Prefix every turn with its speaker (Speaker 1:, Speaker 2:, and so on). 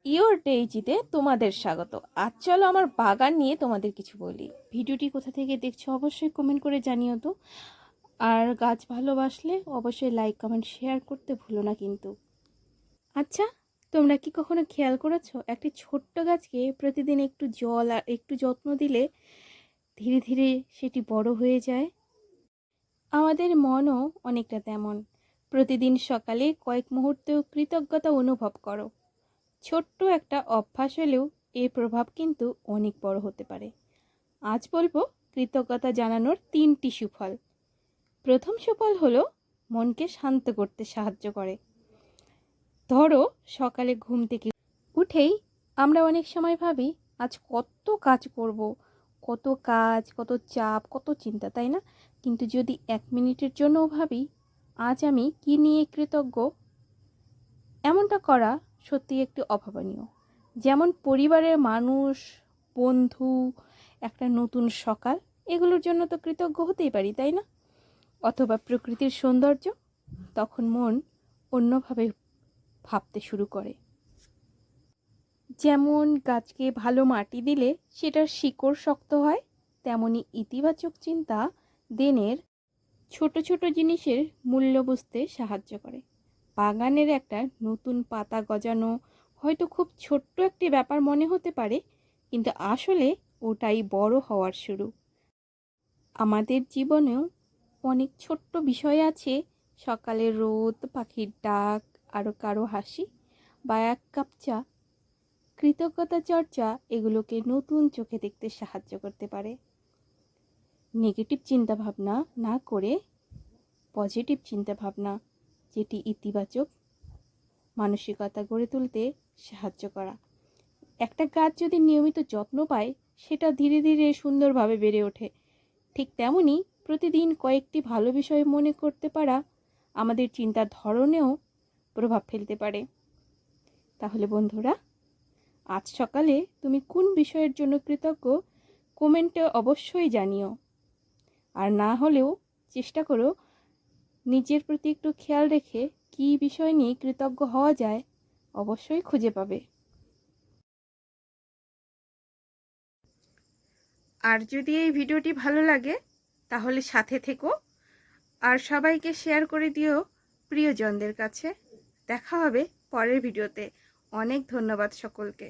Speaker 1: Your ডেইজিতে তোমাদের স্বাগত। আজ চলো আমার বাগান নিয়ে তোমাদের কিছু বলি। ভিডিওটি কোথা থেকে দেখছো অবশ্যই কমেন্ট করে জানিও তো। আর গাছ ভালোবাসলে অবশ্যই লাইক কমেন্ট শেয়ার করতে ভুলো না কিন্তু। আচ্ছা, তোমরা কি কখনো খেয়াল করেছো একটি ছোট্ট গাছকে প্রতিদিন একটু জল আর একটু যত্ন দিলে ধীরে ধীরে সেটি বড় হয়ে যায়? আমাদের মনও অনেকটা তেমন। প্রতিদিন সকালে কয়েক মুহূর্ত কৃতজ্ঞতা অনুভব করো। ছোট্ট একটা অভ্যাস হলেও এর প্রভাব কিন্তু অনেক বড় হতে পারে। আজ বলবো কৃতজ্ঞতা জানানোর 3টি সুফল। প্রথম সুফল হলো মনকে শান্ত করতে সাহায্য করে। ধরো সকালে ঘুম থেকে উঠেই আমরা অনেক সময় ভাবি আজ কত কাজ করব, কত চাপ, কত চিন্তা, তাই না? কিন্তু যদি 1 মিনিটের জন্যও ভাবি আজ আমি কি নিয়ে কৃতজ্ঞ, এমনটা করা সত্যি একটু অভাবনীয়। যেমন পরিবারের মানুষ, বন্ধু, একটা নতুন সকাল, এগুলোর জন্য তো কৃতজ্ঞ হতেই পারি, তাই না? অথবা প্রকৃতির সৌন্দর্য, তখন মন অন্যভাবে ভাবতে শুরু করে। যেমন গাছকে ভালো মাটি দিলে সেটার শিকড় শক্ত হয়, তেমনি ইতিবাচক চিন্তা দিনের ছোট ছোট জিনিসের মূল্য বুঝতে সাহায্য করে। বাগানের একটা নতুন পাতা গজানো হয়তো খুব ছোট্ট একটি ব্যাপার মনে হতে পারে, কিন্তু আসলে ওটাই বড় হওয়ার শুরু। আমাদের জীবনেও অনেক ছোট্ট বিষয় আছে, সকালের রোদ, পাখির ডাক, আরও কারো হাসি বা এক কাপ চা। কৃতজ্ঞতা চর্চা এগুলোকে নতুন চোখে দেখতে সাহায্য করতে পারে। নেগেটিভ চিন্তাভাবনা না করে পজিটিভ চিন্তাভাবনা, যেটি ইতিবাচক মানসিকতা গড়ে তুলতে সাহায্য করা। একটা গাছ যদি নিয়মিত যত্ন পায় সেটা ধীরে ধীরে সুন্দরভাবে বেড়ে ওঠে। ঠিক তেমনি প্রতিদিন কয়েকটি ভালো বিষয় মনে করতে পারা আমাদের চিন্তার ধরনেও প্রভাব ফেলতে পারে। তাহলে বন্ধুরা, আজ সকালে তুমি কোন বিষয়ের জন্য কৃতজ্ঞ কমেন্টে অবশ্যই জানিও। আর না হলেও চেষ্টা করো নিজের প্রতি একটু খেয়াল রেখে কী বিষয় নিয়ে কৃতজ্ঞ হওয়া যায় অবশ্যই খুঁজে পাবে। আর যদি এই ভিডিওটি ভালো লাগে তাহলে সাথে থেকো আর সবাইকে শেয়ার করে দিও প্রিয়জনদের কাছে। দেখা হবে পরের ভিডিওতে। অনেক ধন্যবাদ সকলকে।